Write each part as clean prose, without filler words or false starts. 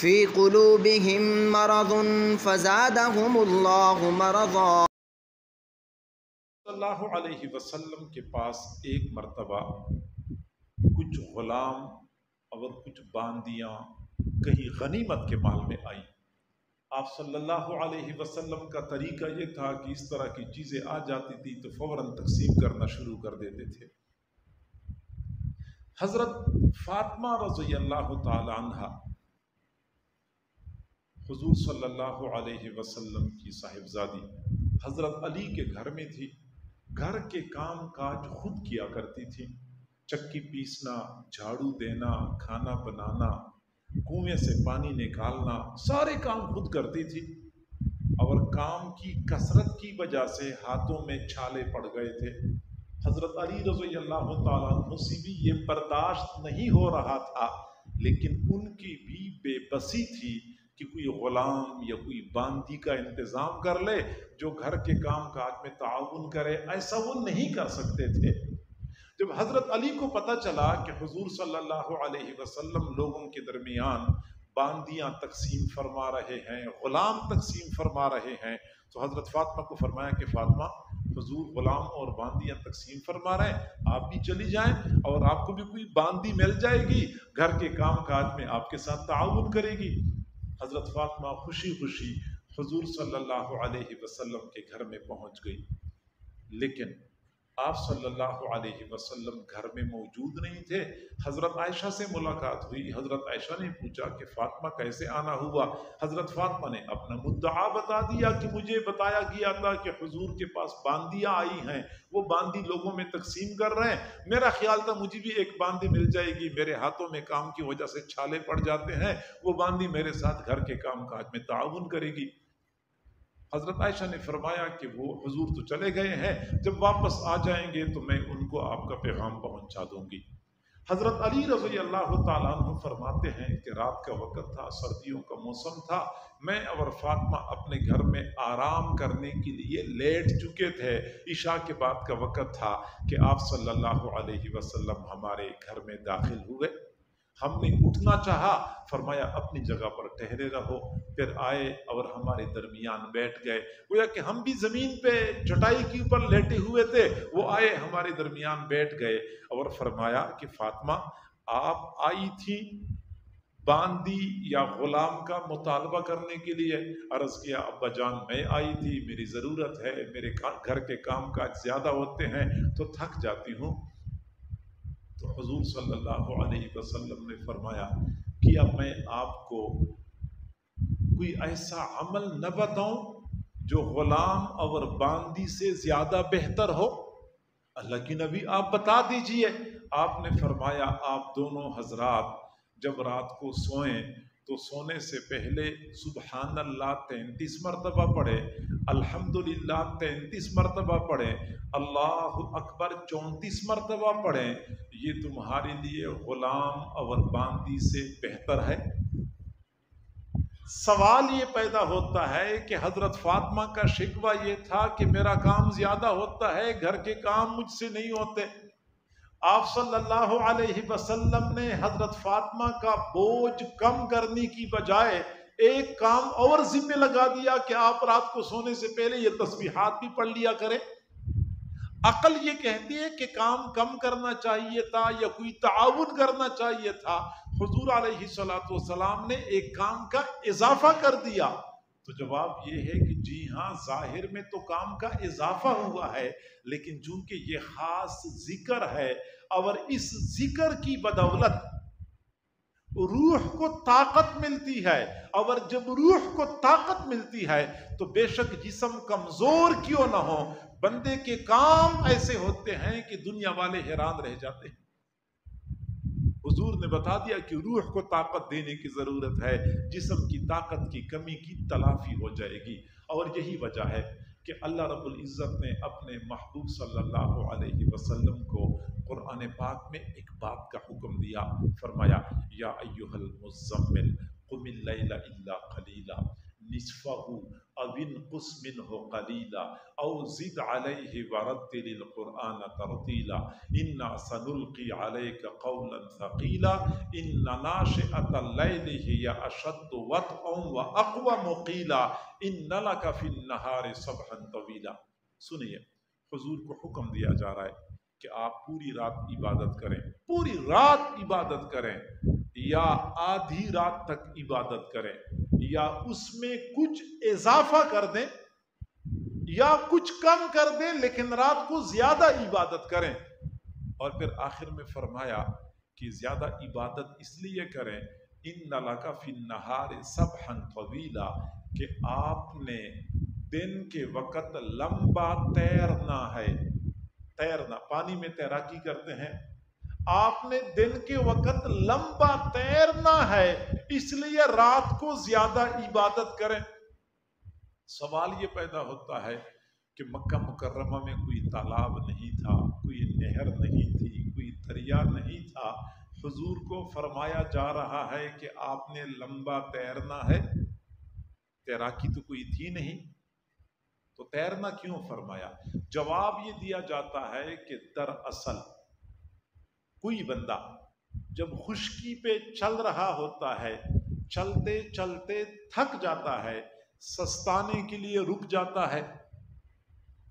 فی قلوبہم مرض فزادہم اللہ مرضا۔ صلی اللہ علیہ وسلم کے پاس ایک مرتبہ کچھ غلام اور کچھ باندیاں کہیں غنیمت کے مال میں آئیں۔ آپ صلی اللہ علیہ وسلم کا طریقہ یہ تھا کہ اس طرح کی چیزیں آ جاتی تھی تو فوراً تقسیم کرنا شروع کر دیتے تھے۔ حضرت فاطمہ رضی اللہ تعالی عنہ حضور صلی اللہ علیہ وسلم کی صاحبزادی حضرت علی کے گھر میں تھی۔ گھر کے کام کاج خود کیا کرتی تھی، چکی پیسنا، جھاڑو دینا، کھانا بنانا، کنویں سے پانی نکالنا، سارے کام خود کرتی تھی۔ اور کام کی کثرت کی وجہ سے ہاتھوں میں چھالے پڑ گئے تھے۔ حضرت علی رضی اللہ تعالیٰ عنہ سے بھی یہ برداشت نہیں ہو رہا تھا، لیکن ان کی بھی بے بسی تھی کہ کوئی غلام یا کوئی باندی کا انتظام کر لے جو گھر کے کام کاج میں تعاون کرے، ایسا وہ نہیں کر سکتے تھے۔ جب حضرت علی کو پتہ چلا کہ حضور صلی اللہ علیہ وسلم لوگوں کے درمیان باندیاں تقسیم فرما رہے ہیں، غلام تقسیم فرما رہے ہیں، تو حضرت فاطمہ کو فرمایا کہ فاطمہ، حضور غلام اور باندیاں تقسیم فرما رہے ہیں، آپ بھی چلی جائیں اور آپ کو بھی کوئی باندی مل جائے گی، گھر کے کام کاج میں آپ کے ساتھ تعاون کرے گی۔ حضرت فاطمہ خوشی خوشی حضور صلی اللہ علیہ وسلم کے گھر میں پہنچ گئی، لیکن آپ صلی اللہ علیہ وسلم گھر میں موجود نہیں تھے۔ حضرت عائشہ سے ملاقات ہوئی۔ حضرت عائشہ نے پوچھا کہ فاطمہ کیسے آنا ہوا؟ حضرت فاطمہ نے اپنا مدعا بتا دیا کہ مجھے بتایا گیا تھا کہ حضور کے پاس باندیاں آئی ہیں، وہ باندی لوگوں میں تقسیم کر رہے ہیں، میرا خیال تھا مجھے بھی ایک باندی مل جائے گی، میرے ہاتھوں میں کام کی وجہ سے چھالے پڑ جاتے ہیں، وہ باندی میرے ساتھ گھر کے کام کاج میں تعاون کرے گی۔ حضرت عائشہ نے فرمایا کہ وہ حضور تو چلے گئے ہیں، جب واپس آ جائیں گے تو میں ان کو آپ کا پیغام پہنچا دوں گی۔ حضرت علی رضی اللہ تعالیٰ عنہ فرماتے ہیں کہ رات کا وقت تھا، سردیوں کا موسم تھا، میں اور فاطمہ اپنے گھر میں آرام کرنے کے لیے لیٹ چکے تھے۔ عشاء کے بعد کا وقت تھا کہ آپ صلی اللہ علیہ وسلم ہمارے گھر میں داخل ہوئے۔ ہم نے اٹھنا چاہا، فرمایا اپنی جگہ پر ٹھہرے رہو، پھر آئے اور ہمارے درمیان بیٹھ گئے، گویا کہ ہم بھی زمین پہ چٹائی کے اوپر لیٹے ہوئے تھے، وہ آئے ہمارے درمیان بیٹھ گئے اور فرمایا کہ فاطمہ آپ آئی تھی باندی یا غلام کا مطالبہ کرنے کے لیے؟ عرض کیا ابا جان میں آئی تھی، میری ضرورت ہے، میرے گھر کے کام کاج زیادہ ہوتے ہیں تو تھک جاتی ہوں۔ تو حضور صلی اللہ علیہ وسلم نے فرمایا کیا میں آپ کو کوئی ایسا عمل نہ بتاؤں جو غلام اور باندی سے زیادہ بہتر ہو؟ اللہ کی نبی آپ بتا دیجئے۔ آپ نے فرمایا آپ دونوں حضرات جب رات کو سوئیں تو سونے سے پہلے سبحان اللہ 33 مرتبہ پڑھے، الحمدللہ 33 مرتبہ پڑھیں، اللہ اکبر 34 مرتبہ پڑھیں، یہ تمہارے لیے غلام اور باندی سے بہتر ہے۔ سوال یہ پیدا ہوتا ہے کہ حضرت فاطمہ کا شکوہ یہ تھا کہ میرا کام زیادہ ہوتا ہے، گھر کے کام مجھ سے نہیں ہوتے۔ آپ صلی اللہ علیہ وسلم نے حضرت فاطمہ کا بوجھ کم کرنے کی بجائے ایک کام اور ذمہ لگا دیا کہ آپ رات کو سونے سے پہلے یہ تسبیحات بھی پڑھ لیا کریں۔ عقل یہ کہتی ہے کہ کام کم کرنا چاہیے تھا یا کوئی تعاون کرنا چاہیے تھا، حضور علیہ السلام نے ایک کام کا اضافہ کر دیا۔ تو جواب یہ ہے کہ جی ہاں ظاہر میں تو کام کا اضافہ ہوا ہے، لیکن چونکہ یہ خاص ذکر ہے اور اس ذکر کی بدولت روح کو طاقت ملتی ہے، اور جب روح کو طاقت ملتی ہے تو بے شک جسم کمزور کیوں نہ ہو، بندے کے کام ایسے ہوتے ہیں کہ دنیا والے حیران رہ جاتے ہیں۔ حضور نے بتا دیا کہ روح کو طاقت دینے کی ضرورت ہے، جسم کی طاقت کی کمی کی تلافی ہو جائے گی۔ اور یہی وجہ ہے کہ اللہ رب العزت نے اپنے محبوب صلی اللہ علیہ وسلم کو قرآن پاک میں ایک بات کا حکم دیا، فرمایا یا ایھا المزمل قم اللیل الا قلیلا نصفه او انقص منه قليلا او زد عليه ورتل القرآن ترتيلا إنا سنلقي عليك قولا ثقيلا إن ناشئة الليل هي أشد وطئا وأقوم قيلا إن لك في النهار سبحا طويلا. سنیے، حضور کو حکم دیا جا رہا ہے کہ آپ پوری رات عبادت کریں، پوری رات عبادت کریں، یا آدھی رات تک عبادت کریں، یا اس میں کچھ اضافہ کر دیں یا کچھ کم کر دیں، لیکن رات کو زیادہ عبادت کریں. اور پھر آخر میں فرمایا کہ زیادہ عبادت اس لیے کریں ان لک فی النہار سبحا طویلا، کہ آپ نے دن کے وقت لمبا تیرنا ہے. تیرنا، پانی میں تیراکی کرتے ہیں، آپ نے دن کے وقت لمبا تیرنا ہے، اس لیے رات کو زیادہ عبادت کریں. سوال یہ پیدا ہوتا ہے کہ مکہ مکرمہ میں کوئی تالاب نہیں تھا، کوئی نہر نہیں تھی، کوئی دریا نہیں تھا، حضور کو فرمایا جا رہا ہے کہ آپ نے لمبا تیرنا ہے. تیراکی تو کوئی تھی نہیں، تو تیرنا کیوں فرمایا؟ جواب یہ دیا جاتا ہے کہ دراصل کوئی بندہ جب خشکی پہ چل رہا ہوتا ہے، چلتے چلتے تھک جاتا ہے، سستانے کے لیے رک جاتا ہے.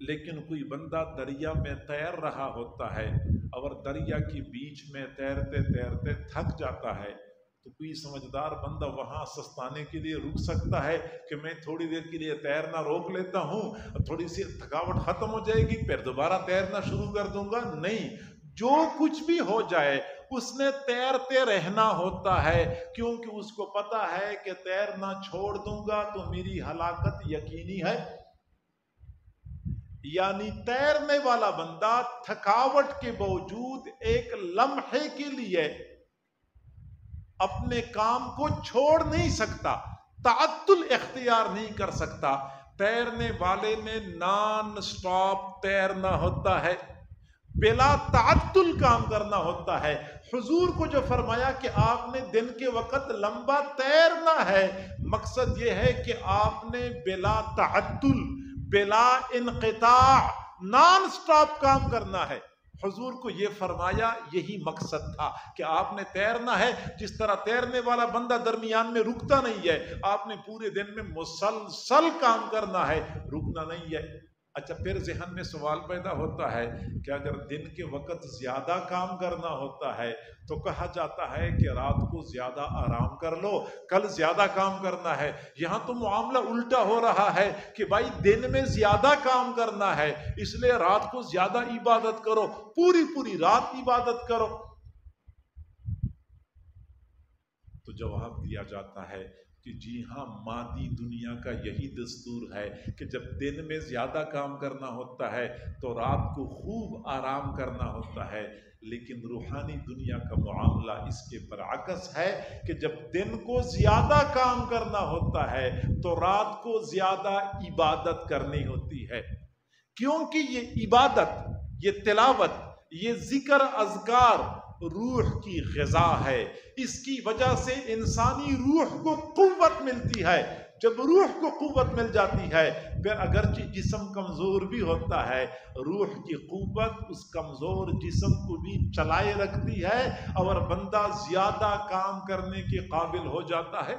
لیکن کوئی بندہ دریا میں تیر رہا ہوتا ہے اور دریا کے بیچ میں تیرتے تیرتے تھک جاتا ہے، تو کوئی سمجھدار بندہ وہاں سستانے کے لیے رک سکتا ہے کہ میں تھوڑی دیر کے لیے تیرنا روک لیتا ہوں، تھوڑی سی تھکاوٹ ختم ہو جائے گی پھر دوبارہ تیرنا شروع کر دوں گا؟ نہیں، جو کچھ بھی ہو جائے اس نے تیرتے رہنا ہوتا ہے، کیونکہ اس کو پتا ہے کہ تیرنا چھوڑ دوں گا تو میری ہلاکت یقینی ہے. یعنی تیرنے والا بندہ تھکاوٹ کے باوجود ایک لمحے کے لیے اپنے کام کو چھوڑ نہیں سکتا، تعطل اختیار نہیں کر سکتا. تیرنے والے نے نان سٹاپ تیرنا ہوتا ہے، بلا تعطل کام کرنا ہوتا ہے. حضور کو جو فرمایا کہ آپ نے دن کے وقت لمبا تیرنا ہے، مقصد یہ ہے کہ آپ نے بلا تعطل، بلا انقطاع، نان سٹاپ کام کرنا ہے. حضور کو یہ فرمایا، یہی مقصد تھا کہ آپ نے تیرنا ہے. جس طرح تیرنے والا بندہ درمیان میں رکتا نہیں ہے، آپ نے پورے دن میں مسلسل کام کرنا ہے، رکنا نہیں ہے. اچھا، پھر ذہن میں سوال پیدا ہوتا ہے کہ اگر دن کے وقت زیادہ کام کرنا ہوتا ہے تو کہا جاتا ہے کہ رات کو زیادہ آرام کر لو، کل زیادہ کام کرنا ہے. یہاں تو معاملہ الٹا ہو رہا ہے کہ بھائی دن میں زیادہ کام کرنا ہے اس لیے رات کو زیادہ عبادت کرو، پوری رات عبادت کرو. تو جواب دیا جاتا ہے کہ جی ہاں، مادی دنیا کا یہی دستور ہے کہ جب دن میں زیادہ کام کرنا ہوتا ہے تو رات کو خوب آرام کرنا ہوتا ہے. لیکن روحانی دنیا کا معاملہ اس کے برعکس ہے کہ جب دن کو زیادہ کام کرنا ہوتا ہے تو رات کو زیادہ عبادت کرنی ہوتی ہے. کیونکہ یہ عبادت، یہ تلاوت، یہ ذکر اذکار روح کی غذا ہے. اس کی وجہ سے انسانی روح کو قوت ملتی ہے. جب روح کو قوت مل جاتی ہے، پھر اگرچہ جسم کمزور بھی ہوتا ہے، روح کی قوت اس کمزور جسم کو بھی چلائے رکھتی ہے اور بندہ زیادہ کام کرنے کے قابل ہو جاتا ہے.